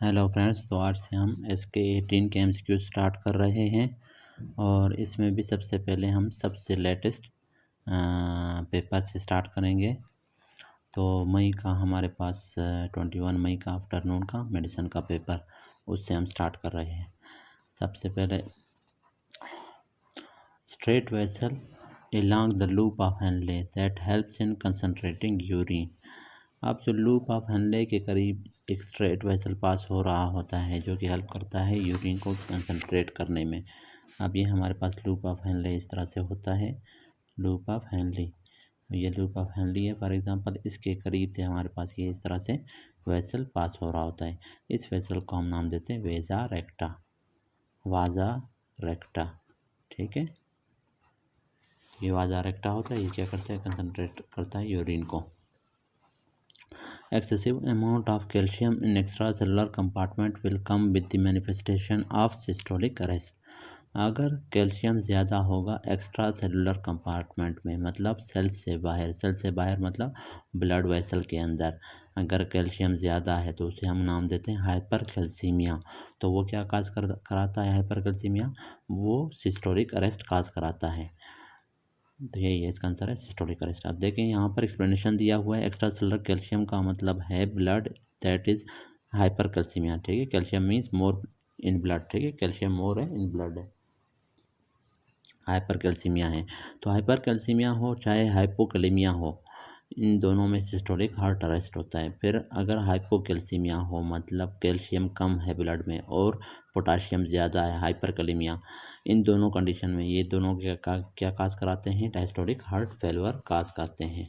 Hello friends, तो आज से हम SK18 के MCQ स्टार्ट कर रहे हैं और इसमें भी सबसे पहले हम सबसे लेटेस्ट पेपर से स्टार्ट करेंगे। तो मई का हमारे पास 21 मई का आफ्टरनून का मेडिसिन का पेपर, उससे हम स्टार्ट कर रहे हैं। सबसे पहले straight vessel along the loop of Henle that helps in concentrating urine। अब जो लूप ऑफ हेनले के करीब एक स्ट्रेट वेसल पास हो रहा होता है जो कि हेल्प करता है यूरिन को कंसंट्रेट करने में। अब ये हमारे पास लूप ऑफ हेनले इस तरह से होता है, लूप ऑफ हेनली। ये लूप ऑफ हेनली है फॉर एग्जांपल, इसके करीब से हमारे पास ये इस तरह से वेसल पास हो रहा होता है। इस वेसल को हम नाम देते हैं वेजा रेक्टा, वाजा रेक्टा। ठीक है, ये वाजा रेक्टा होता है। ये क्या करता है, कंसंट्रेट करता है यूरिन को। Excessive amount of calcium in extracellular compartment will come with the manifestation of systolic arrest। अगर कैल्शियम ज़्यादा होगा एक्स्ट्रा सेलुलर कंपार्टमेंट में, मतलब सेल से बाहर, सेल से बाहर मतलब ब्लड वेसल के अंदर अगर कैल्शियम ज़्यादा है तो उसे हम नाम देते हैं हाइपर कैल्सीमिया। तो वो क्या काज कराता है हाइपर कैल्सीमिया, वो सिस्टोलिक अरेस्ट काज कराता है। तो यही है इसका आंसर है सिस्टोलिक अरेस्ट। आप देखें यहाँ पर एक्सप्लेनेशन दिया हुआ है, एक्स्ट्रा सेलुलर कैल्शियम का मतलब है blood that is hyper calcaemia. ठीक है, calcium means more in blood. ठीक है, कैल्शियम मोर है इन ब्लड है, हाइपर कैल्सीमिया है। तो हाइपर कैल्सीमिया हो चाहे हाइपोकैलेमिया हो, इन दोनों में सिस्टोलिक हार्ट अरेस्ट होता है। फिर अगर हाइपोकैल्सीमिया हो मतलब कैल्शियम कम है ब्लड में और पोटाशियम ज़्यादा है, हाइपरकैलेमिया, इन दोनों कंडीशन में ये दोनों क्या काज कराते हैं, डायस्टोलिक हार्ट फेलियर काज करते हैं।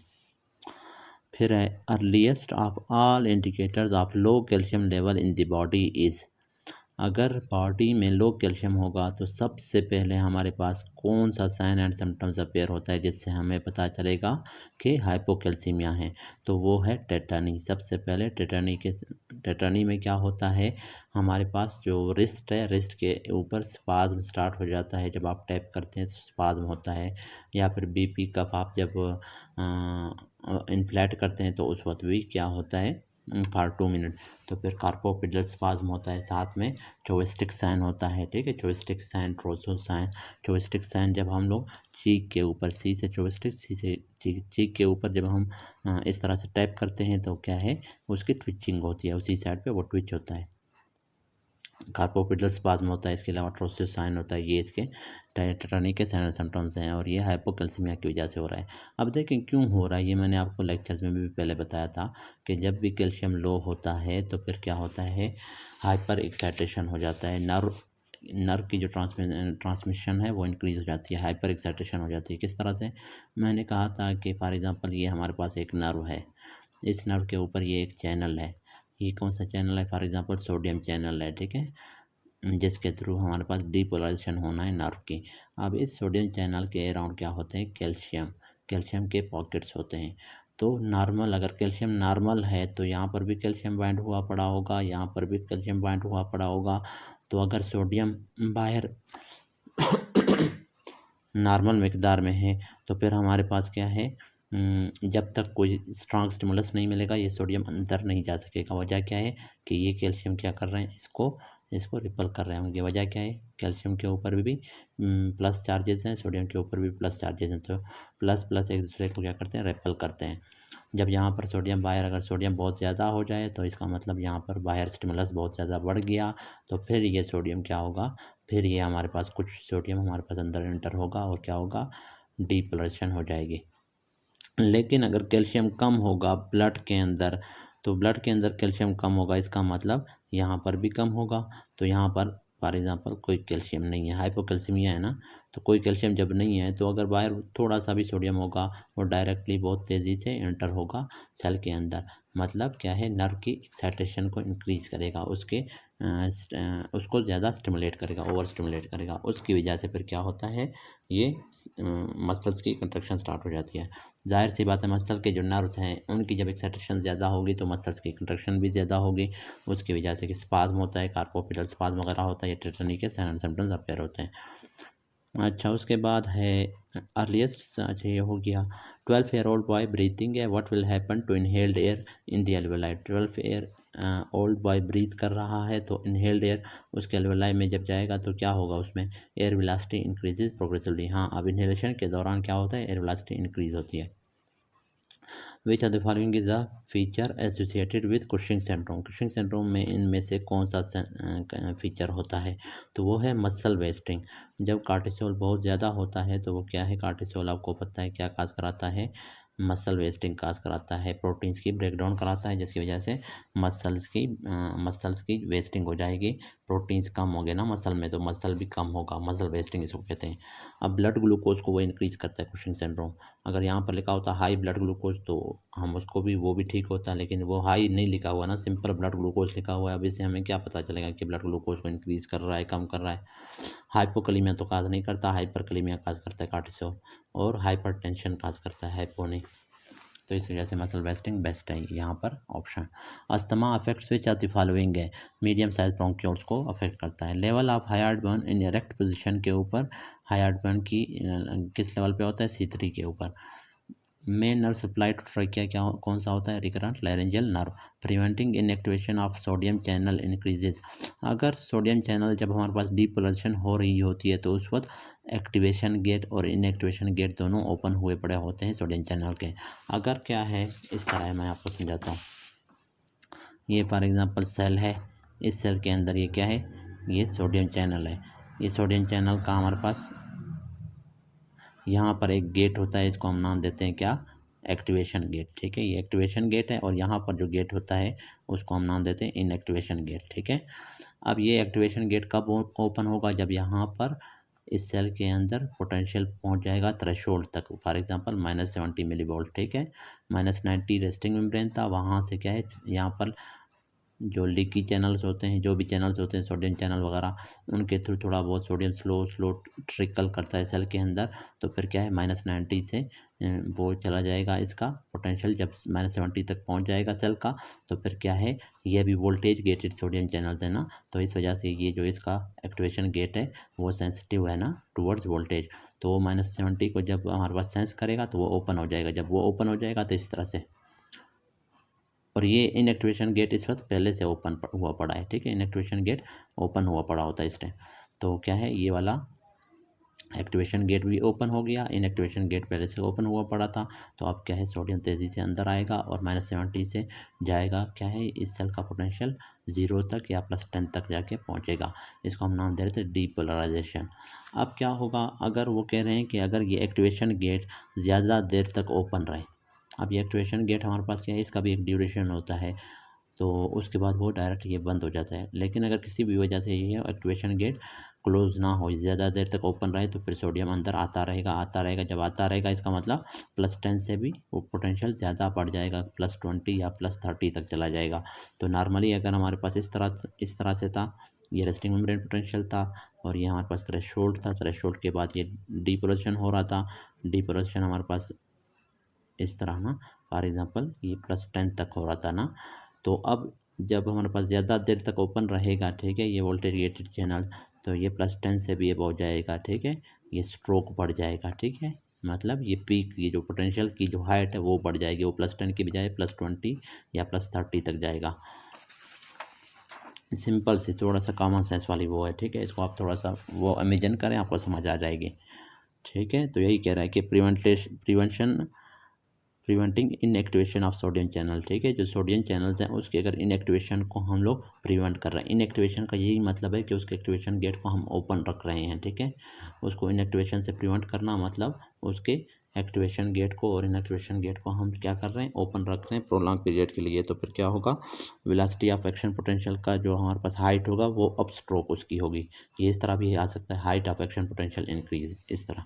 फिर है earliest of all indicators of low calcium level in the body is. अगर बॉडी में लो कैल्शियम होगा तो सबसे पहले हमारे पास कौन सा साइन एंड सिम्टम्स अपेयर होता है जिससे हमें पता चलेगा कि हाइपोकैल्सीमिया है, तो वो है टेटानी। सबसे पहले टेटानी में क्या होता है, हमारे पास जो रिस्ट है, रिस्ट के ऊपर स्पाज्म स्टार्ट हो जाता है। जब आप टैप करते हैं तो स्पाज्म होता है, या फिर BP कफ आप जब इन्फ्लेट करते हैं तो उस वक्त भी क्या होता है फॉर 2 मिनट। तो फिर कार्पोपिडल स्पाज्म होता है, साथ में चोविस्टिक साइन होता है। ठीक है, चोविस्टिक साइन, ट्रोसो साइन। चोविस्टिक साइन जब हम लोग चीक के ऊपर, सी से चोविस्टिक, सी से चीक के ऊपर जब हम इस तरह से टैप करते हैं तो क्या है, उसकी ट्विचिंग होती है, उसी साइड पे वो ट्विच होता है, कार्पोपिडल स्पाज्म होता है। इसके अलावा ट्रोसिस साइन होता है। ये इसके टेटानी के साइन सिम्टम्स हैं और ये हाइपोकैल्सीमिया की वजह से हो रहा है। अब देखें क्यों हो रहा है, ये मैंने आपको लेक्चर्स में भी पहले बताया था कि जब भी कैल्शियम लो होता है तो फिर क्या होता है, हाइपर एक्साइटेशन हो जाता है, नर्व की जो ट्रांसमिशन है वो इंक्रीज़ हो जाती है, हाइपर एक्साइटेशन हो जाती है। किस तरह से, मैंने कहा था कि फॉर एग्ज़ाम्पल ये हमारे पास एक नर्व है, इस नर्व के ऊपर ये एक चैनल है। ये कौन सा चैनल है, फॉर एग्ज़ाम्पल सोडियम चैनल है। ठीक है, जिसके थ्रू हमारे पास डीपोलराइजेशन होना है नर्व की। अब इस सोडियम चैनल के अराउंड क्या होते हैं, कैल्शियम के पॉकेट्स होते हैं। तो नॉर्मल, अगर कैल्शियम नॉर्मल है तो यहाँ पर भी कैल्शियम बाइंड हुआ पड़ा होगा, यहाँ पर भी कैल्शियम बाइंड हुआ पड़ा होगा। तो अगर सोडियम बाहर नॉर्मल मिकदार में है तो फिर हमारे पास क्या है, जब तक कोई स्ट्रांग स्टिमुलस नहीं मिलेगा ये सोडियम अंदर नहीं जा सकेगा। वजह क्या है कि ये कैल्शियम क्या कर रहे हैं, इसको रिपल कर रहे होंगे। वजह क्या है, कैल्शियम के ऊपर भी प्लस चार्जेस हैं, सोडियम के ऊपर भी प्लस चार्जेस हैं, तो प्लस प्लस एक दूसरे को क्या करते हैं, रिपल करते हैं। जब यहाँ पर सोडियम बाहर, अगर सोडियम बहुत ज़्यादा हो जाए तो इसका मतलब यहाँ पर बाहर स्टिमुलस बहुत ज़्यादा बढ़ गया, तो फिर ये सोडियम क्या होगा, फिर ये हमारे पास कुछ सोडियम हमारे पास अंदर एंटर होगा और क्या होगा, डीपोलराइजेशन हो जाएगी। लेकिन अगर कैल्शियम कम होगा ब्लड के अंदर, तो ब्लड के अंदर कैल्शियम कम होगा, इसका मतलब यहाँ पर भी कम होगा। तो यहाँ पर फॉर एग्ज़ाम्पल कोई कैल्शियम नहीं है, हाइपोकैल्सीमिया है ना, तो कोई कैल्शियम जब नहीं है तो अगर बाहर थोड़ा सा भी सोडियम होगा वो डायरेक्टली बहुत तेज़ी से एंटर होगा सेल के अंदर। मतलब क्या है, नर्व की एक्साइटेशन को इंक्रीज़ करेगा, उसको ज़्यादा स्टिमुलेट करेगा, ओवर स्टिमुलेट करेगा। उसकी वजह से फिर क्या होता है, ये मसल्स की कंट्रैक्शन स्टार्ट हो जाती है। जाहिर सी बात है, मसल के जो नर्व्स हैं उनकी जब एक्साइटेशन ज़्यादा होगी तो मसल्स की कंट्रैक्शन भी ज़्यादा होगी। उसकी वजह से कि स्पाज्म होता है, कार्पोपिडल स्पाज्म वगैरह होता है, या टेटानी के साइन एंड सिम्टम्स अपेयर होते हैं। अच्छा, उसके बाद है अर्लीस्ट, अच्छा ये हो गया। 12 ईयर ओल्ड बॉय ब्रीथिंग है, what will happen to inhaled air in the alveoli. Old boy breathe कर रहा है तो इनहेल्ड एयर उसके एल्वेलाई में जब जाएगा तो क्या होगा, उसमें एयर वेलोसिटी इंक्रीजेज प्रोग्रेसिवली। हाँ, अब इनहेलेशन के दौरान क्या होता है, एयर वेलोसिटी इंक्रीज होती है। Which are the following is a feature associated with Cushing syndrome. Cushing syndrome में इनमें से कौन सा फीचर होता है, तो वो है मसल वेस्टिंग। जब कार्टिसोल बहुत ज़्यादा होता है तो वो क्या है, कार्टिसोल आपको पता है क्या काज कराता है, मसल वेस्टिंग काज कराता है, प्रोटीन्स की ब्रेकडाउन कराता है, जिसकी वजह से मसल्स की वेस्टिंग हो जाएगी, प्रोटीन्स कम हो गए ना मसल में तो मसल भी कम होगा, मसल वेस्टिंग इसको कहते हैं। अब ब्लड ग्लूकोज को वो इंक्रीज करता है कुशिंग सिंड्रोम। अगर यहाँ पर लिखा होता हाई ब्लड ग्लूकोज तो हम उसको भी, वो भी ठीक होता है, लेकिन वो हाई नहीं लिखा हुआ ना, सिंपल ब्लड ग्लूकोज लिखा हुआ है। अब इससे हमें क्या पता चलेगा कि ब्लड ग्लूकोज को इंक्रीज कर रहा है, कम कर रहा है। हाइपोकलीमिया तो काज नहीं करता, हाइपरकलीमिया काज करता है कार्टिसोल, और हाइपरटेंशन काज करता है हाइपो नहीं। तो इस वजह से मसल वेस्टिंग बेस्ट है यहाँ पर option. Asthma affects which are the following है, मीडियम साइज ब्रोंक्यूल्स को अफेक्ट करता है। Level of heartburn in erect position के ऊपर, हार्टबर्न की किस लेवल पे होता है, C3 के ऊपर। Main nerve supply to trachea क्या कौन सा होता है, recurrent laryngeal nerve. Preventing inactivation of sodium channel increases. अगर सोडियम चैनल जब हमारे पास डीपोलराइजेशन हो रही होती है तो उस वक्त एक्टिवेशन गेट और इनएक्टिवेशन गेट दोनों ओपन हुए पड़े होते हैं सोडियम चैनल के। अगर क्या है, इस तरह है, मैं आपको समझाता हूँ। ये फॉर एग्जांपल सेल है, इस सेल के अंदर ये क्या है, ये सोडियम चैनल है। ये सोडियम चैनल का हमारे पास यहाँ पर एक गेट होता है, इसको हम नाम देते हैं क्या, एक्टिवेशन गेट। ठीक है, ये एक्टिवेशन गेट है, और यहाँ पर जो गेट होता है उसको हम नाम देते हैं इनएक्टिवेशन गेट। ठीक है, अब ये एक्टिवेशन गेट कब ओपन होगा, जब यहाँ पर इस सेल के अंदर पोटेंशियल पहुँच जाएगा थ्रेशोल्ड तक, फॉर एग्जांपल -70 मिलीवोल्ट। ठीक है, -90 रेस्टिंग मेम्ब्रेन था, वहाँ से क्या है, यहाँ पर जो लीकी चैनल्स होते हैं, जो भी चैनल्स होते हैं सोडियम चैनल वगैरह, उनके थ्रू थोड़ा बहुत सोडियम स्लो ट्रिकल करता है सेल के अंदर। तो फिर क्या है, -90 से वो चला जाएगा, इसका पोटेंशियल जब -70 तक पहुंच जाएगा सेल का, तो फिर क्या है, ये भी वोल्टेज गेटेड सोडियम चैनल्स है ना, तो इस वजह से ये जो इसका एक्टिवेशन गेट है वो सेंसिटिव है ना टूवर्ड्स वोल्टेज। तो वो -70 को जब हमारे पास सेंस करेगा तो वो ओपन हो जाएगा। जब वो ओपन हो जाएगा तो इस तरह से, और ये इनएक्टिवेशन गेट इस वक्त पहले से ओपन हुआ पड़ा है। ठीक है, इनएक्टिवेशन गेट ओपन हुआ पड़ा होता है इस टाइम। तो क्या है, ये वाला एक्टिवेशन गेट भी ओपन हो गया, इनएक्टिवेशन गेट पहले से ओपन हुआ पड़ा था। तो अब क्या है, सोडियम तेज़ी से अंदर आएगा और -70 से जाएगा, क्या है, इस सेल का पोटेंशियल 0 तक या +10 तक जाके पहुंचेगा। इसको हम नाम दे रहे थे डीपोलराइजेशन। अब क्या होगा, अगर वो कह रहे हैं कि अगर ये एक्टिवेशन गेट ज़्यादा देर तक ओपन रहे, अब ये एक्टिवेशन गेट हमारे पास क्या है, इसका भी एक ड्यूरेशन होता है, तो उसके बाद वो डायरेक्ट ये बंद हो जाता है। लेकिन अगर किसी भी वजह से ये एक्टिवेशन गेट क्लोज ना हो, ज़्यादा देर तक ओपन रहे, तो फिर सोडियम अंदर आता रहेगा। जब आता रहेगा इसका मतलब +10 से भी वो पोटेंशियल ज़्यादा बढ़ जाएगा, +20 या +30 तक चला जाएगा। तो नॉर्मली अगर हमारे पास इस तरह से था, ये रेस्टिंग मेम्ब्रेन पोटेंशियल था, और ये हमारे पास थ्रेशोल्ड था, थ्रेशोल्ड के बाद ये डीपोलराइजेशन हो रहा था, डीपोलराइजेशन हमारे पास इस तरह ना, फॉर एग्जांपल ये +10 तक हो रहा था ना। तो अब जब हमारे पास ज़्यादा देर तक ओपन रहेगा, ठीक है, ये वोल्टेज गेटेड चैनल, तो ये +10 से भी ये हो जाएगा। ठीक है, ये स्ट्रोक बढ़ जाएगा। ठीक है, मतलब ये पीक, ये जो पोटेंशियल की जो हाइट है वो बढ़ जाएगी, वो +10 की बजाय +20 या +30 तक जाएगा। सिंपल सी थोड़ा सा कॉमन सेंस वाली वो है। ठीक है, इसको आप थोड़ा सा वो इमेजिन करें, आपको समझ आ जाएगी। ठीक है, तो यही कह रहा है कि preventing inactivation of sodium channel. ठीक है, जो सोडियम चैनल्स हैं उसके अगर इनएक्टिवेशन को हम लोग प्रिवेंट कर रहे हैं, इनएक्टिवेशन का यही मतलब है कि उसके एक्टिवेशन गेट को हम ओपन रख रहे हैं। ठीक है, उसको इनएक्टिवेशन से प्रिवेंट करना मतलब उसके एक्टिवेशन गेट को और इनएक्टिवेशन गेट को हम क्या कर रहे हैं, ओपन रख रहे हैं प्रोलॉन्ग पीरियड के लिए। तो फिर क्या होगा, वेलोसिटी ऑफ एक्शन पोटेंशियल का जो हमारे पास हाइट होगा वो अप स्ट्रोक उसकी होगी। ये इस तरह भी आ सकता है, height of action potential increase, इस तरह।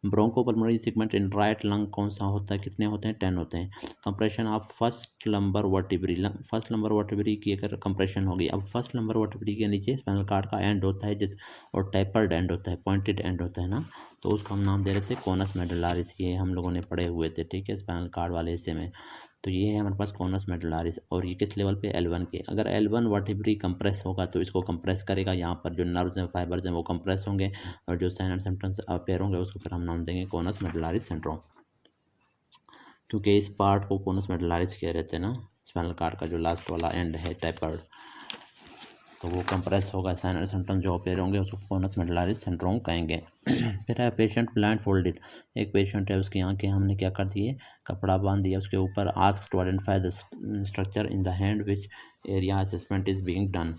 Bronchopulmonary segment in right lung कौन सा होता है, कितने होते हैं, 10 होते हैं। Compression of first lumbar vertebrae, first lumbar vertebrae की अगर कंप्रेशन होगी, अब फर्स्ट लंबर वर्टिब्री के नीचे स्पाइनल कार्ड का एंड होता है जिस, और टैपर्ड एंड होता है, पॉइंटेड एंड होता है ना, तो उसको हम नाम दे रहे थे कोनस मेडुलारिस। ये हम लोगों ने पढ़े हुए थे। ठीक है, स्पाइनल कार्ड वाले हिस्से में। तो ये है हमारे पास कोनस मेडुलारिस, और ये किस लेवल पे, L1 के। अगर L1 वर्टिब्री कंप्रेस होगा तो इसको कंप्रेस करेगा, यहाँ पर जो नर्व्स हैं, फाइबर्स हैं, वो कंप्रेस होंगे, और जो साइन एंड सिम्टम्स अपेयर होंगे उसको फिर हम नाम देंगे कोनस मेडुलारिस सिंड्रोम। क्योंकि इस पार्ट को कोनस मेडुलारिस कह रहे थे ना, स्पाइनल कॉर्ड का जो लास्ट वाला एंड है टेपर्ड, तो वो कंप्रेस होगा, साइन और सिम्टम्स जो अपेयर होंगे उसको कोनस मेडुलारिस सिंड्रोम कहेंगे। फिर है पेशेंट ब्लाइंड फोल्डेड, एक पेशेंट है उसकी आंखें हमने क्या कर दिए, कपड़ा बांध दिया उसके ऊपर। Asks to identify the structure in the hand which area assessment is being done.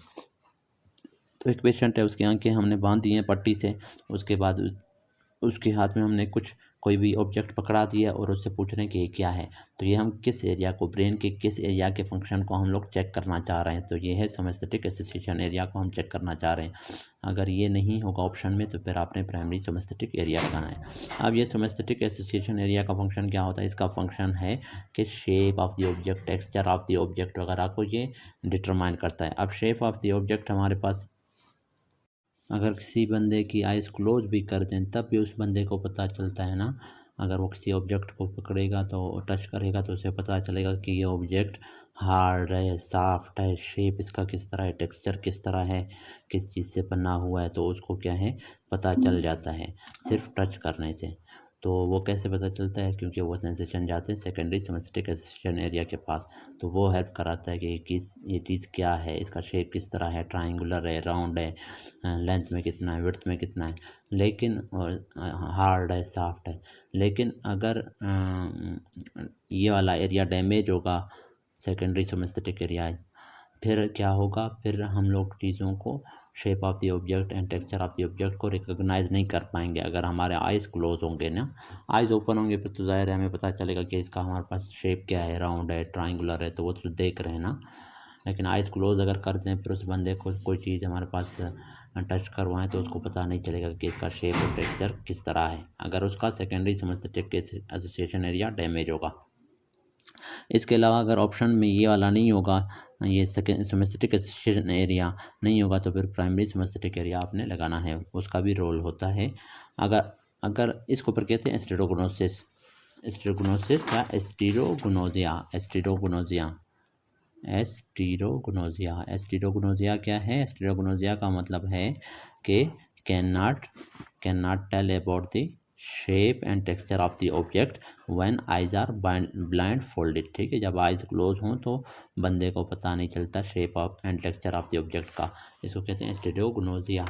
तो एक पेशेंट है उसकी आंखें हमने बांध दी हैं पट्टी से, उसके बाद उसके हाथ में हमने कोई भी ऑब्जेक्ट पकड़ा दिया और उससे पूछ रहे हैं कि ये क्या है। तो ये हम किस एरिया को, ब्रेन के किस एरिया के फंक्शन को हम लोग चेक करना चाह रहे हैं, तो ये है सोमेस्थेटिक एसोसिएशन एरिया को हम चेक करना चाह रहे हैं। अगर ये नहीं होगा ऑप्शन में तो फिर आपने प्राइमरी सोमेस्थेटिक एरिया लगाना है। अब ये सोमेस्थेटिक एसोसिएशन एरिया का फंक्शन क्या होता है, इसका फंक्शन है कि shape of the object, texture of the object वगैरह को ये डिटरमाइन करता है। अब शेप ऑफ द ऑब्जेक्ट हमारे पास, अगर किसी बंदे की आइज़ क्लोज भी कर दें तब भी उस बंदे को पता चलता है ना, अगर वो किसी ऑब्जेक्ट को पकड़ेगा तो टच करेगा तो उसे पता चलेगा कि ये ऑब्जेक्ट हार्ड है, सॉफ्ट है, शेप इसका किस तरह है, टेक्सचर किस तरह है, किस चीज़ से बना हुआ है, तो उसको क्या है पता चल जाता है सिर्फ टच करने से। तो वो कैसे पता चलता है, क्योंकि वो सेंसेशन जाते हैं सेकेंडरी सोमेस्थेटिक एसोसिएशन एरिया के पास, तो वो हेल्प कराता है कि ये चीज़ क्या है, इसका शेप किस तरह है, ट्रायंगुलर है, राउंड है, लेंथ में कितना है, विड्थ में कितना है, लेकिन हार्ड है, सॉफ्ट है। लेकिन अगर ये वाला एरिया डैमेज होगा, सेकेंडरी सोमेस्थेटिक एरिया, फिर क्या होगा, फिर हम लोग चीज़ों को, shape of the object and texture of the object को रिकॉग्नाइज नहीं कर पाएंगे। अगर हमारे आइज़ क्लोज होंगे ना, आइज़ ओपन होंगे फिर तो ज़ाहिर है हमें पता चलेगा कि इसका हमारे पास शेप क्या है, राउंड है, ट्रायंगुलर है, तो वो तो देख रहे हैं ना। लेकिन आइज़ क्लोज अगर कर दें फिर उस बंदे को कोई चीज़ हमारे पास टच करवाएं तो उसको पता नहीं चलेगा कि इसका शेप और टेक्सचर किस तरह है, अगर उसका सेकेंडरी सोमेस्थेटिक एसोसिएशन एरिया डैमेज होगा। इसके अलावा अगर ऑप्शन में ये वाला नहीं होगा, ये सेकेंड सोमेस्थेटिक एसोसिएशन एरिया नहीं होगा, तो फिर प्राइमरी सोमेस्थेटिक एरिया आपने लगाना है, उसका भी रोल होता है। अगर अगर इसको पर कहते हैं स्टेरोगोनोसिस, स्टेरोगोनोसिस या एस्टीरोगोनोजिया, एस्टीरोगोनोजिया, एस्टीरोगोनोजिया। एस्टीरोगोनोजिया क्या है, एस्टीरोगोनोजिया का मतलब है कि can not tell about the shape and texture of the object when eyes are blindfolded. ठीक है, जब आइज क्लोज हों तो बंदे को पता नहीं चलता shape of and texture of the object का, इसको कहते हैं एस्टीरोगोनोजिया।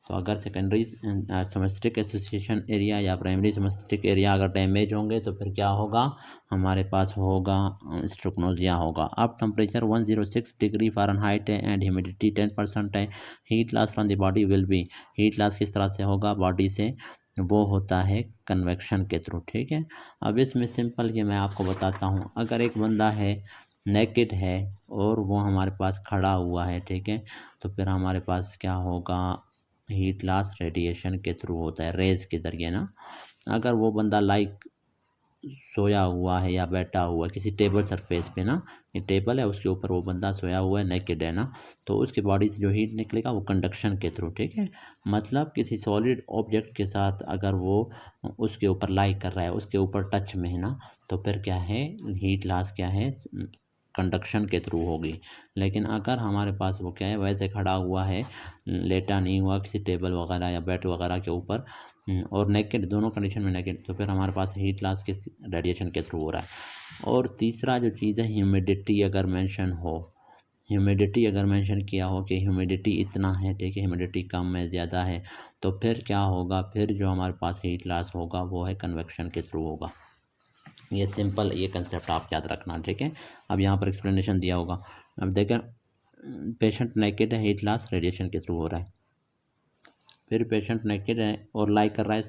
तो अगर सेकेंडरी सोमेस्थेटिक एसोसिएशन एरिया या प्राइमरी सोमेस्थेटिक एरिया अगर डैमेज होंगे तो फिर क्या होगा, हमारे पास होगा स्ट्रोक्नोजिया होगा। अब टेम्परेचर 106 डिग्री फ़ारेनहाइट है एंड ह्यूमिडिटी 10% है, heat loss from the body will be, heat loss किस तरह से होगा बॉडी से, वो होता है कन्वेक्शन के थ्रू। ठीक है, अब इसमें सिंपल ये मैं आपको बताता हूँ, अगर एक बंदा है नेकेड है और वो हमारे पास खड़ा हुआ है, ठीक है, तो फिर हमारे पास क्या होगा, हीट लॉस रेडिएशन के थ्रू होता है, रेज के जरिए ना। अगर वो बंदा लाइक सोया हुआ है या बैठा हुआ है किसी टेबल सरफेस पे ना, ये टेबल है उसके ऊपर वो बंदा सोया हुआ है, नेकेड है ना, तो उसकी बॉडी से जो हीट निकलेगा वो कंडक्शन के थ्रू। ठीक है, मतलब किसी सॉलिड ऑब्जेक्ट के साथ अगर वो उसके ऊपर लाइक कर रहा है, उसके ऊपर टच में है ना, तो फिर क्या है, हीट लॉस क्या है, कंडक्शन के थ्रू होगी। लेकिन अगर हमारे पास वो क्या है, वैसे खड़ा हुआ है, लेटा नहीं हुआ किसी टेबल वगैरह या बेड वगैरह के ऊपर, और नेकेड, दोनों कंडीशन में नेकेड, तो फिर हमारे पास हीट लॉस किस रेडिएशन के थ्रू हो रहा है। और तीसरा जो चीज़ है, ह्यूमिडिटी अगर मेंशन हो, ह्यूमिडिटी अगर मेंशन किया हो कि ह्यूमिडिटी इतना है, ठीक है, ह्यूमिडिटी कम है, ज़्यादा है, तो फिर क्या होगा, फिर जो हमारे पास हीट लॉस होगा वो है कन्वेक्शन के थ्रू होगा। ये सिंपल, ये कंसेप्ट आप याद रखना। ठीक है, अब यहाँ पर एक्सप्लेनेशन दिया होगा। अब देखें, पेशेंट नेकेड है, हीट लॉस रेडिएशन के थ्रू हो रहा है। फिर पेशेंट नेकेड है और लाई कर रहा है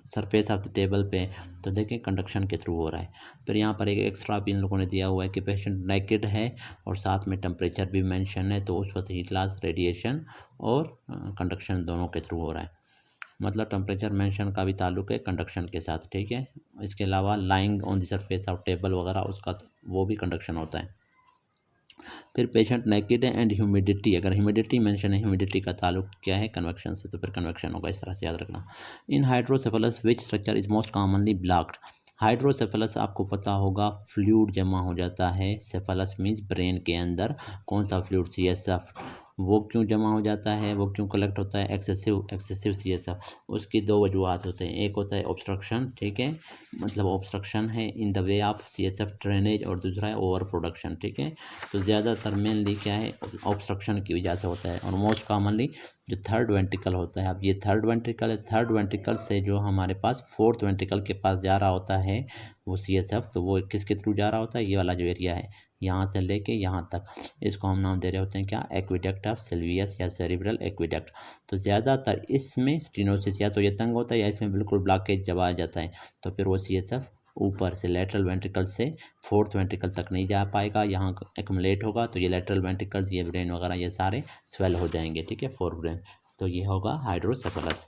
सरफेस ऑफ द टेबल पे, तो देखें कंडक्शन के थ्रू हो रहा है। फिर यहाँ पर एक एक्स्ट्रा भी इन लोगों ने दिया हुआ है कि पेशेंट नेकेड है और साथ में टेम्परेचर भी मेंशन है, तो उस वक्त हीट लॉस रेडिएशन और कंडक्शन दोनों के थ्रू हो रहा है। मतलब टेम्परेचर मेंशन का भी ताल्लुक है कंडक्शन के साथ। ठीक है, इसके अलावा lying on the surface of table वगैरह उसका वो भी कंडक्शन होता है। फिर पेशेंट नेकेड है एंड ह्यूमिडिटी, अगर ह्यूमिडिटी मेंशन है, ह्यूमिडिटी का ताल्लुक क्या है, कन्वेक्शन से, तो फिर कन्वेक्शन होगा, इस तरह से याद रखना। In hydrocephalus which structure is most commonly blocked, hydrocephalus आपको पता होगा फ्लूइड जमा हो जाता है, सेफलस मीन्स ब्रेन के अंदर, कौन सा फ्लूइड, CSF, वो क्यों जमा हो जाता है, वो क्यों कलेक्ट होता है, एक्सेसिव CSF। उसकी दो वजूहत होते हैं, एक होता है ऑब्स्ट्रक्शन, ठीक है, मतलब ऑब्स्ट्रक्शन है in the way of CSF drainage, और दूसरा है ओवर प्रोडक्शन, ठीक है। तो ज़्यादातर मेनली क्या है, ऑब्स्ट्रक्शन की वजह से होता है। और मोस्ट कॉमनली जो थर्ड वेंट्रिकल होता है, अब ये थर्ड वेंट्रिकल है, थर्ड वेंट्रिकल से जो हमारे पास फोर्थ वेंट्रिकल के पास जा रहा होता है वो CSF, तो वो किसके थ्रू जा रहा होता है, ये वाला जो एरिया है यहाँ से लेके यहाँ तक, इसको हम नाम दे रहे होते हैं क्या, एक्विडक्ट ऑफ सिल्वियस या सेरिब्रल एक्विडक्ट। तो ज़्यादातर इसमें स्टेनोसिस या तो ये तंग होता है या इसमें बिल्कुल ब्लॉकेज जब आ जाता है, तो फिर वो CSF ऊपर से लेटरल वेंट्रिकल से फोर्थ वेंट्रिकल तक नहीं जा पाएगा, यहाँ एक्युमुलेट होगा, तो ये लेटरल वेंट्रिकल्स, ये ब्रेन वगैरह ये सारे स्वेल हो जाएंगे, ठीक है, फोर ब्रेन। तो ये होगा हाइड्रोसेफलस।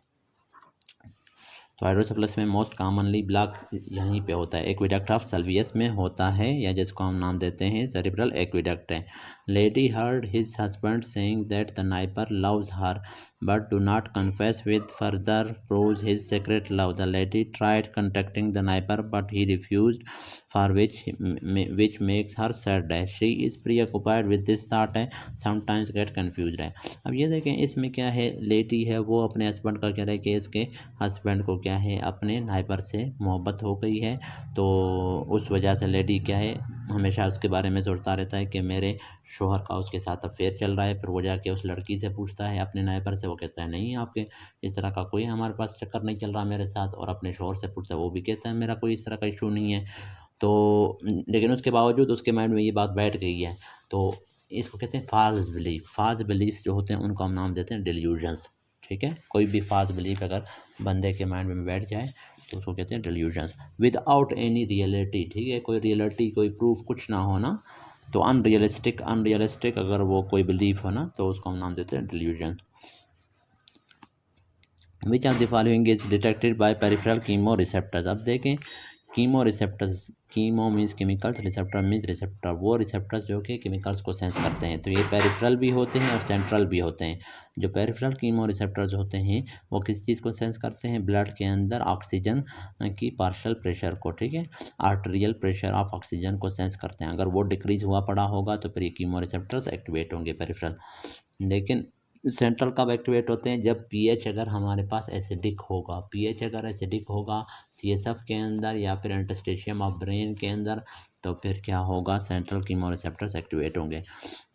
तो हाइड्रोसेफलस में मोस्ट कॉमनली ब्लॉक यहीं पे होता है, एक्विडक्ट ऑफ सिल्वियस में होता है, या जिसको हम नाम देते हैं सेरिब्रल एक्विडक्ट है। Lady heard his husband saying that the NIPER loves her but do not confess with further proves his secret love. The lady tried contacting the neighbor but he refused, for which makes her sad है। she is preoccupied with this thought है, sometimes get confused है। अब ये देखें इसमें क्या है, lady है वो अपने हस्बैंड का कह रहा है कि इसके हस्बैंड को क्या है अपने नाइबर से मोहब्बत हो गई है, तो उस वजह से लेडी क्या है हमेशा उसके बारे में सोचता रहता है कि मेरे शोहर का उसके साथ अफेयर चल रहा है। फिर वो जाके उस लड़की से पूछता है अपने नाइबर से, वो कहता है नहीं आपके इस तरह का कोई हमारे पास चक्कर नहीं चल रहा मेरे साथ, और अपने शोहर से पूछता है, वो भी कहता है मेरा कोई इस तरह का इशू नहीं है। तो लेकिन उसके बावजूद उसके माइंड में ये बात बैठ गई है, तो इसको कहते हैं फाल्स बिलीफ। फाल्स बिलीफ्स जो होते हैं उनको हम नाम देते हैं डिल्यूजन्स, ठीक है। कोई भी फाल्स बिलीफ अगर बंदे के माइंड में बैठ जाए तो उसको कहते हैं डिल्यूजन्स, विदाउट एनी रियलिटी, ठीक है, कोई रियलिटी कोई प्रूफ कुछ ना हो ना, तो अनरियलिस्टिक अगर वो कोई बिलीफ हो ना तो उसको हम नाम देते हैं delusion. Which of the following is detected by peripheral chemo receptors. अब देखें chemo receptors, chemo means chemicals, receptor means receptor, वो रिसेप्टर्स जो कि केमिकल्स को सेंस करते हैं। तो ये पेरिफेरल भी होते हैं और सेंट्रल भी होते हैं। जो पेरिफेरल कीमो रिसेप्टर्स होते हैं वो किस चीज़ को सेंस करते हैं, ब्लड के अंदर ऑक्सीजन की पार्शियल प्रेशर को, ठीक है, आर्टेरियल प्रेशर ऑफ ऑक्सीजन को सेंस करते हैं। अगर वो डिक्रीज हुआ पड़ा होगा तो फिर ये कीमो रिसेप्टर्स एक्टिवेट होंगे पेरिफेरल। लेकिन सेंट्रल कब एक्टिवेट होते हैं, जब पीएच अगर हमारे पास एसिडिक होगा, पीएच अगर एसिडिक होगा सीएसएफ के अंदर या फिर इंटरस्टिशियम ऑफ ब्रेन के अंदर, तो फिर क्या होगा, सेंट्रल कीमोरिसेप्टर्स एक्टिवेट होंगे।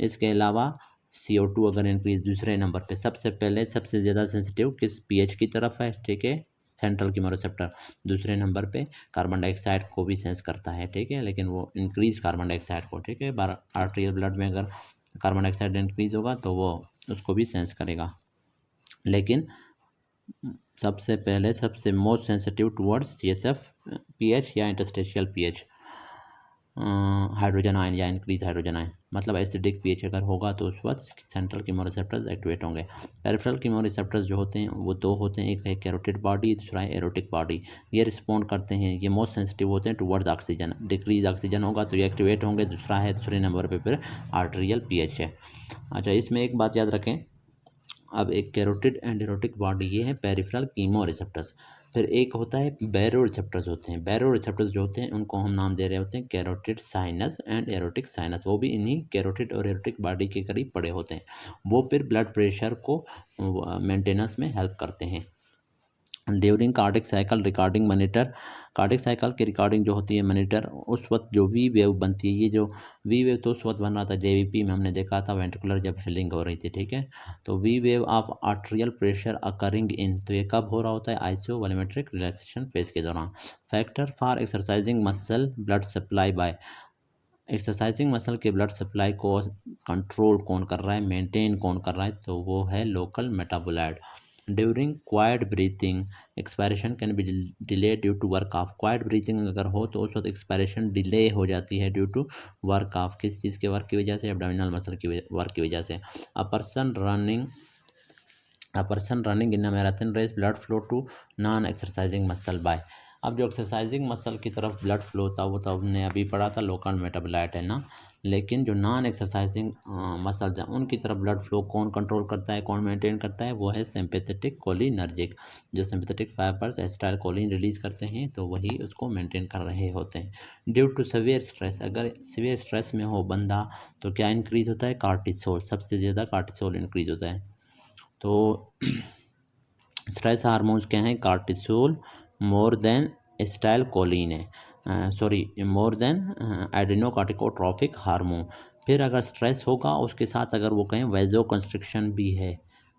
इसके अलावा CO2 अगर इंक्रीज दूसरे नंबर पे, सबसे पहले सबसे ज़्यादा सेंसिटिव किस पीएच की तरफ है, ठीक है, सेंट्रल कीमोरिसेप्टर। दूसरे नंबर पे कार्बन डाइऑक्साइड को भी सेंस करता है, ठीक है, लेकिन वो इंक्रीज कार्बन डाइऑक्साइड को, ठीक है, आर्टेरियल ब्लड में अगर कार्बन डाइऑक्साइड इंक्रीज होगा तो वो उसको भी सेंस करेगा। लेकिन सबसे पहले सबसे most sensitive towards CSF pH या इंटरस्टेशियल पीएच, हाइड्रोजन आयन या इंक्रीज हाइड्रोजन आयन, मतलब एसिडिक पीएच अगर होगा तो उस वक्त सेंट्रल कीमोरिसेप्टर्स एक्टिवेट होंगे। पेरिफेरल कीमोरिसेप्टर्स जो होते हैं वो दो होते हैं, एक है कैरोटिड बॉडी, दूसरा है एरोटिक बॉडी। ये रिस्पॉन्ड करते हैं, ये मोस्ट सेंसिटिव होते हैं टुवर्ड्स ऑक्सीजन, डिक्रीज ऑक्सीजन होगा तो ये एक्टिवेट होंगे। दूसरा है दूसरे नंबर पे फिर आर्टेरियल पीएच है। अच्छा, इसमें एक बात याद रखें, अब एक कैरोटिड एंड एरोटिक बॉडी ये है पेरिफेरल कीमो रिसेप्टर्स। फिर एक होता है बैरो रिसेप्टर्स होते हैं, बैरो रिसेप्टर्स जो होते हैं उनको हम नाम दे रहे होते हैं carotid sinus and aortic sinus. वो भी इन्हीं कैरोटिड और एरोटिक बॉडी के करीब पड़े होते हैं। वो फिर ब्लड प्रेशर को मेंटेनेंस में हेल्प करते हैं। During cardiac cycle recording monitor, cardiac cycle की रिकॉर्डिंग जो होती है मॉनिटर, उस वक्त जो वी वेव बनती है, ये जो वी वेव तो उस वक्त बन रहा था JVP में हमने देखा था वेंट्रिकुलर जब फिलिंग हो रही थी, ठीक है। तो V wave of arterial pressure occurring in, तो ये कब हो रहा होता है, आइसो वॉल्यूमेट्रिक रिलैक्सेशन फेज के दौरान। Factor for exercising muscle blood supply bye, exercising muscle के ब्लड सप्लाई को कंट्रोल कौन कर रहा है, मेंटेन कौन कर रहा है, तो वो है local metabolite. During quiet breathing expiration can be delay due to work of, quiet breathing अगर हो तो उस वक्त एक्सपायरेशन डिले हो जाती है ड्यू टू वर्क ऑफ, किस चीज़ के वर्क की वजह से, एब्डोमिनल मसल की वर्क की वजह से। A person running in a marathon race blood flow to non exercising muscle by, अब जो एक्सरसाइजिंग मसल की तरफ ब्लड फ्लो था वो तो हमने अभी पढ़ा था लोकल मेटाबोलाइट है ना, लेकिन जो नॉन एक्सरसाइजिंग मसल्स हैं उनकी तरफ ब्लड फ्लो कौन कंट्रोल करता है, कौन मेंटेन करता है, वो है सिंपैथेटिक कोलिनर्जिक। जो sympathetic fibres acetyl choline release करते हैं तो वही उसको मेंटेन कर रहे होते हैं। ड्यू टू सीवियर स्ट्रेस, अगर सीवियर स्ट्रेस में हो बंदा तो क्या इंक्रीज होता है, कार्टिसोल, सबसे ज़्यादा कार्टिसोल इंक्रीज होता है। तो स्ट्रेस हार्मोन्स क्या हैं, cortisol more than acetyl choline है, सॉरी मोर देन एड्रेनोकार्टिकोट्रोफिक हार्मोन। फिर अगर स्ट्रेस होगा उसके साथ अगर वो कहें वेजो कंस्ट्रिक्शन भी है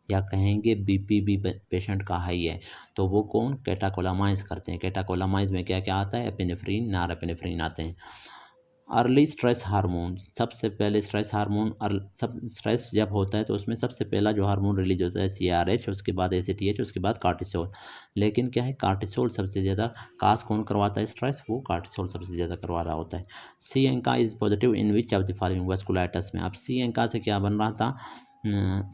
या कहेंगे बीपी भी पेशेंट का हाई है तो वो कौन कैटाकोलामाइज करते हैं। कैटाकोलामाइज में क्या क्या आता है, एपिनेफ्रिन, नॉरएपिनेफ्रिन आते हैं। अर्ली स्ट्रेस हार्मोन, सबसे पहले स्ट्रेस हार्मोन सब स्ट्रेस जब होता है तो उसमें सबसे पहला जो हार्मोन रिलीज होता है CRH, उसके बाद ACTH, उसके बाद कार्टिसोल। लेकिन क्या है, कार्टिसोल सबसे ज़्यादा काज कौन करवाता है स्ट्रेस, वो कार्टिसोल सबसे ज़्यादा करवा रहा होता है। C ANCA is positive in which of the following vasculitis में। अब सी एंका से क्या बन रहा था,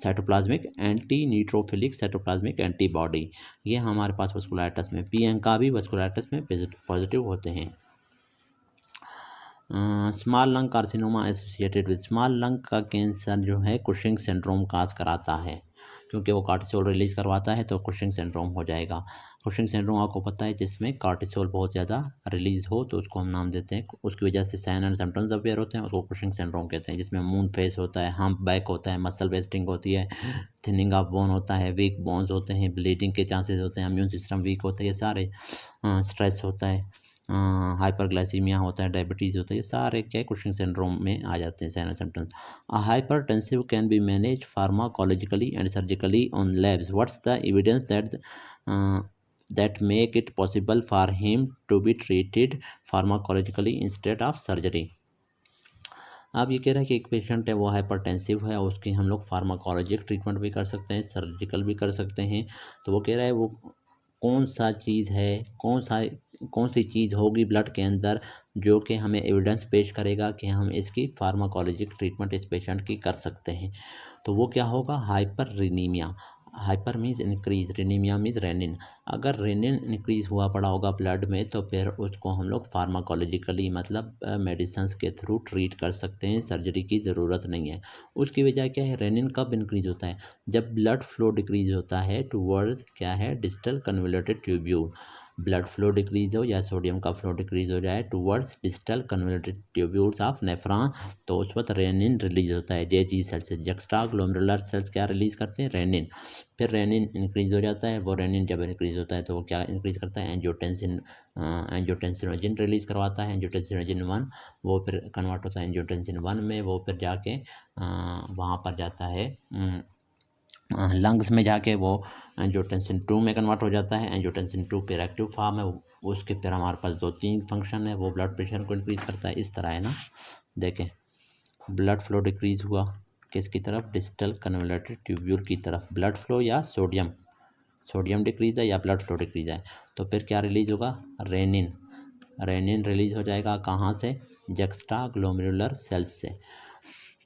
cytoplasmic anti neutrophilic cytoplasmic antibody, ये हमारे पास वेस्कुलाइटिस में। पी एंका भी वेस्कुलाइटिस में पॉजिटिव होते हैं। Small lung carcinoma associated with, small lung का कैंसर जो है कुशिंग सिंड्रोम काज कराता है, क्योंकि वो कार्टिसोल रिलीज करवाता है तो कुशिंग सिंड्रोम हो जाएगा। कुशिंग सिंड्रोम आपको पता है जिसमें कार्टिसोल बहुत ज़्यादा रिलीज हो तो उसको हम नाम देते हैं, उसकी वजह से साइन एंड सिम्टम्स अपेयर होते हैं, उसको कुशिंग सिंड्रोम कहते हैं। जिसमें मून फेस होता है, हम्प बैक होता है, मसल वेस्टिंग होती है, थिनिंग ऑफ बोन होता है, वीक बोन्स होते हैं, ब्लीडिंग के चांसेस होते हैं, इम्यून सिस्टम वीक होता है, ये सारे स्ट्रेस होता है, हाइपरग्लाइसीमिया होता है, डायबिटीज़ होता है, ये सारे क्या कुशिंग सिंड्रोम में आ जाते हैं sign symptoms. Hypertensive can be manage pharmacologically and surgically on labs, what's the evidence that make it possible for him to be treated pharmacologically instead of surgery। अब ये कह रहा है कि एक पेशेंट है वो हाइपरटेंसिव है, उसकी हम लोग फार्माकोलॉजिक ट्रीटमेंट भी कर सकते हैं, सर्जिकल भी कर सकते हैं। तो वो कह रहा है वो कौन सा चीज़ है, कौन सी चीज़ होगी ब्लड के अंदर जो कि हमें एविडेंस पेश करेगा कि हम इसकी फार्माकोलॉजिक ट्रीटमेंट इस पेशेंट की कर सकते हैं। तो वो क्या होगा, hyper reninemia. Hyper means increase, reninemia means renin. अगर रेनिन इंक्रीज हुआ पड़ा होगा ब्लड में तो फिर उसको हम लोग फार्माकोलॉजिकली मतलब मेडिसिन के थ्रू ट्रीट कर सकते हैं, सर्जरी की ज़रूरत नहीं है। उसकी वजह क्या है, रेनिन कब इंक्रीज होता है, जब ब्लड फ्लो डिक्रीज होता है टूवर्ड्स क्या है, distal convoluted tubule. Blood flow decrease हो या सोडियम का फ्लो डिक्रीज हो जाए towards distal convoluted tubules of nephron, तो उस वक्त रेनिन रिलीज होता है। JG सेल से जक्स्ट्रा ग्लोमेरुलर सेल्स क्या रिलीज करते हैं, रेनिन। फिर रेनिन इंक्रीज हो जाता है, वो रेनिन जब इंक्रीज होता है तो वो क्या इंक्रीज करता है, एंजियोटेंसिन, एंजियोटेंसिनोजिन रिलीज करवाता है, एंजियोटेंसिनोजिन 1, वो फिर कन्वर्ट होता है एंजियोटेंसिन 1 में, वो फिर जाके वहाँ पर जाता है लंग्स में जाके वो एंजियोटेंसिन 2 में कन्वर्ट हो जाता है। एंजियोटेंसिन 2 फिर एक्टिव फॉर्म है, उसके फिर हमारे पास 2-3 फंक्शन है, वो ब्लड प्रेशर को इंक्रीज करता है। इस तरह है ना, देखें ब्लड फ्लो डिक्रीज हुआ किसकी तरफ, डिस्टल कन्वोल्यूटेड ट्यूब्यूल की तरफ, ब्लड फ्लो या सोडियम डिक्रीज है या ब्लड फ्लो डिक्रीज है, तो फिर क्या रिलीज होगा, रेनिन रिलीज हो जाएगा। कहाँ से, जक्स्ट्रा ग्लोमेरुलर सेल्स से।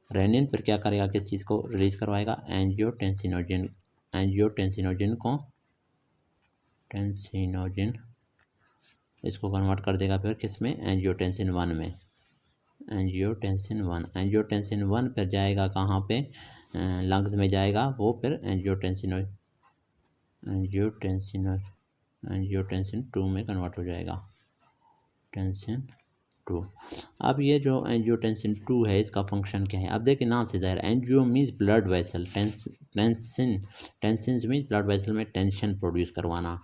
रेनिन फिर क्या करेगा, किस चीज़ को रिलीज करवाएगा, एंजियोटेंसिनोजिन को टेंसिनोजिन, इसको कन्वर्ट कर देगा फिर किस में, एंजियोटेंसिन 1 में। एंजियोटेंसिन 1 फिर जाएगा कहाँ पे, लंग्स में जाएगा, वो फिर एंजियोटेंसिन 2 में कन्वर्ट हो जाएगा, टेंसिन 2। अब ये जो एंजियोटेंसिन 2 है इसका फंक्शन क्या है, अब देखिए नाम से ज़ाहिर, angio means blood vessel, tensin means blood vessel में टेंशन प्रोड्यूस करवाना,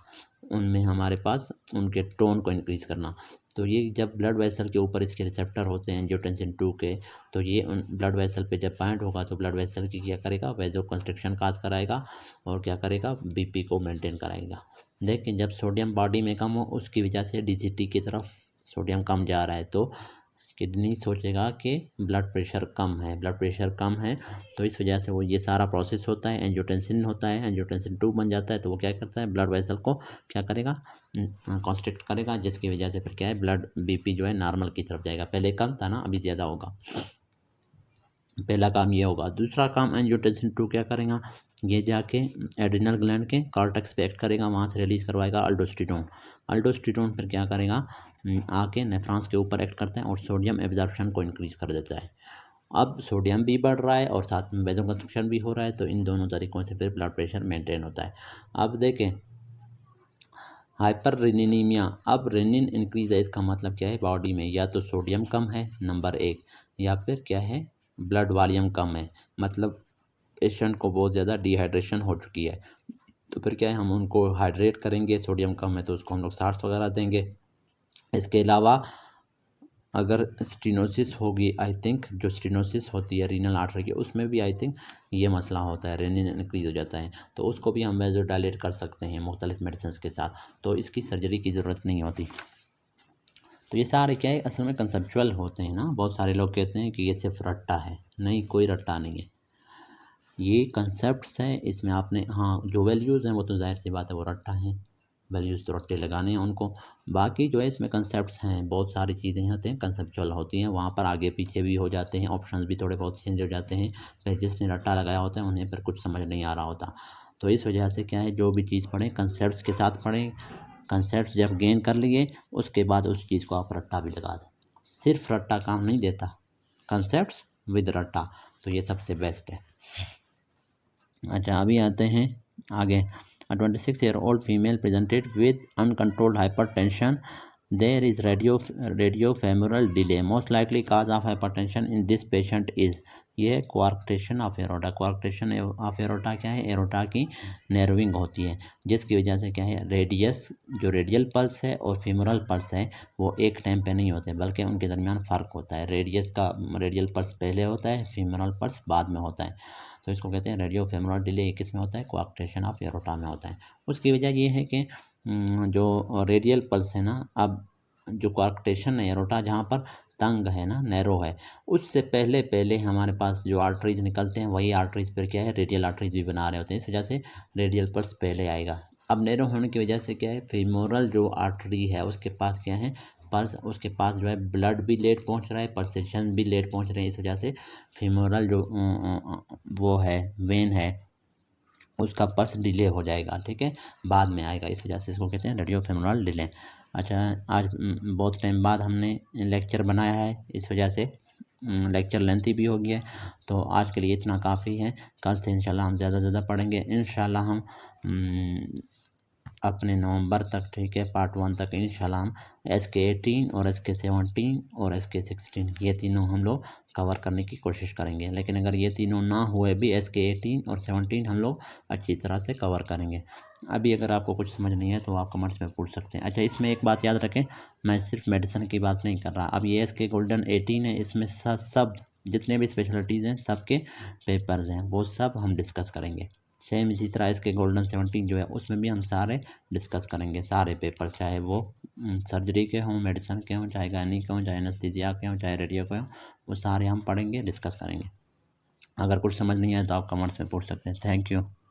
उनमें हमारे पास उनके टोन को इंक्रीज करना। तो ये जब ब्लड वेसल के ऊपर इसके रिसेप्टर होते हैं एंजियोटेंसिन 2 के, तो ये उन ब्लड वेसल पे जब पॉइंट होगा तो ब्लड वेसल की क्या करेगा, वेजो कंस्ट्रिक्शन काज कराएगा और क्या करेगा, बीपी को मेंटेन कराएगा। लेकिन जब सोडियम बॉडी में कम हो उसकी वजह से DCT की तरफ सोडियम कम जा रहा है तो किडनी सोचेगा कि ब्लड प्रेशर कम है, तो इस वजह से वो ये सारा प्रोसेस होता है, एंजियोटेंसिन होता है, एंजियोटेंसिन 2 बन जाता है, तो वो क्या करता है, ब्लड वेसल को क्या करेगा, कॉन्स्ट्रिक्ट करेगा, जिसकी वजह से फिर क्या है, ब्लड BP जो है नॉर्मल की तरफ जाएगा। पहले कम था ना, अभी ज़्यादा होगा। पहला काम ये होगा। दूसरा काम एंजियोटेंसिन 2 क्या करेगा, ये जाके एड्रिनल ग्लैंड के कॉर्टेक्स पे एक्ट करेगा, वहाँ से रिलीज करवाएगा अल्डोस्टेरोन। अल्डोस्टेरोन फिर क्या करेगा, आके नेफ्रॉन्स के ऊपर एक्ट करता है और सोडियम एब्जॉर्प्शन को इंक्रीज कर देता है। अब सोडियम भी बढ़ रहा है और साथ में वेसोकंस्ट्रिक्शन भी हो रहा है, तो इन दोनों तरीकों से फिर ब्लड प्रेशर मेंटेन होता है। अब देखें हाइपररेनिनीमिया। अब रेनिन इंक्रीज है, इसका मतलब क्या है, बॉडी में या तो सोडियम कम है नंबर 1, या फिर क्या है, ब्लड वॉल्यूम कम है, मतलब पेशेंट को बहुत ज़्यादा डिहाइड्रेशन हो चुकी है। तो फिर क्या है, हम उनको हाइड्रेट करेंगे, सोडियम कम है तो उसको हम लोग साल्ट्स वगैरह देंगे। इसके अलावा अगर स्टीनोसिस होगी, आई थिंक जो स्टीनोसिस होती है रीनल आर्टरी की, उसमें भी आई थिंक ये मसला होता है, रेनिन इंक्रीज हो जाता है, तो उसको भी हम वेज़ोडाइलेट कर सकते हैं मुख्तलिफ मेडिसिन के साथ, तो इसकी सर्जरी की ज़रूरत नहीं होती। तो ये सारे क्या है, असल में कंसेप्चुअल होते हैं ना। बहुत सारे लोग कहते हैं कि ये सिर्फ रट्टा है, नहीं, कोई रट्टा नहीं है, ये कंसेप्ट्स हैं। इसमें आपने हाँ जो वैल्यूज़ हैं वो तो जाहिर सी बात है वो रट्टा हैं, वैल्यूज़ तो रट्टे लगाने हैं उनको। बाकी जो है इसमें कंसेप्ट्स हैं, बहुत सारी चीज़ें होती हैं कंसेप्चुअल होती हैं, वहाँ पर आगे पीछे भी हो जाते हैं, ऑप्शंस भी थोड़े बहुत चेंज हो जाते हैं, फिर जिसने रट्टा लगाया होता है उन्हें फिर कुछ समझ नहीं आ रहा होता। तो इस वजह से क्या है, जो भी चीज़ पढ़ें कंसेप्ट्स के साथ पढ़ें। कंसेप्ट जब गेन कर लिए उसके बाद उस चीज़ को आप रट्टा भी लगा दें। सिर्फ रट्टा काम नहीं देता, कंसेप्ट्स विद रट्टा, तो ये सबसे बेस्ट है। अच्छा अभी आते हैं आगे। 26-year-old female presented with uncontrolled hypertension. There is radiofemoral delay. Most likely cause of hypertension in this patient is, ये है coarctation of aorta। coarctation of aorta क्या है, एरोटा की नैरोइंग होती है, जिसकी वजह से क्या है, रेडियस जो रेडियल पल्स है और फीमोरल पल्स है वो एक टाइम पे नहीं होते, बल्कि उनके दरमियान फ़र्क होता है। रेडियल पल्स पहले होता है, फीमोरल पल्स बाद में होता है, तो इसको कहते हैं रेडियो फेमोरल डिले। किस में होता है, कोआक्टेशन ऑफ एरोटा में होता है। उसकी वजह ये है कि जो रेडियल पल्स है ना, अब जो कोआक्टेशन है एरोटा जहाँ पर तंग है ना, नैरो है, उससे पहले पहले हमारे पास जो आर्टरीज निकलते हैं वही आर्टरीज पर क्या है, रेडियल आर्टरीज भी बना रहे होते हैं, इस वजह से रेडियल पल्स पहले आएगा। अब नैरो होने की वजह से क्या है, फीमोरल जो आर्टरी है उसके पास क्या है, पल्स, उसके पास जो है ब्लड भी लेट पहुंच रहा है, पल्सेशन भी लेट पहुंच रहे हैं, इस वजह से फीमोरल जो वो है वेन है उसका पल्स डिले हो जाएगा, ठीक है, बाद में आएगा, इस वजह से इसको कहते हैं रेडियो फेमोरल डिले। अच्छा आज बहुत टाइम बाद हमने लेक्चर बनाया है, इस वजह से लेक्चर लेंथी भी हो गया है, तो आज के लिए इतना काफ़ी है। कल से इंशाल्लाह हम ज़्यादा ज़्यादा पढ़ेंगे, इंशाल्लाह हम अपने नवंबर तक, ठीक है, पार्ट 1 तक इंशाल्लाह हम SK18 और SK17 और SK16 ये तीनों हम लोग कवर करने की कोशिश करेंगे। लेकिन अगर ये तीनों ना हुए भी SK18 और 17 हम लोग अच्छी तरह से कवर करेंगे। अभी अगर आपको कुछ समझ नहीं है तो आप कमेंट्स में पूछ सकते हैं। अच्छा इसमें एक बात याद रखें, मैं सिर्फ मेडिसिन की बात नहीं कर रहा, अब ये SK गोल्डन 18 है, इसमें सब जितने भी स्पेशलिटीज़ हैं सबके पेपर्स हैं, वो सब हम डिस्कस करेंगे। सेम इसी तरह इसके गोल्डन 17 जो है उसमें भी हम सारे डिस्कस करेंगे, सारे पेपर, चाहे वो सर्जरी के हों, मेडिसिन के हों, चाहे गायनी के हों, चाहे एनेस्थीसिया के हों, चाहे रेडियो के हों, वो सारे हम पढ़ेंगे, डिस्कस करेंगे। अगर कुछ समझ नहीं आए तो आप कमेंट्स में पूछ सकते हैं। Thank you.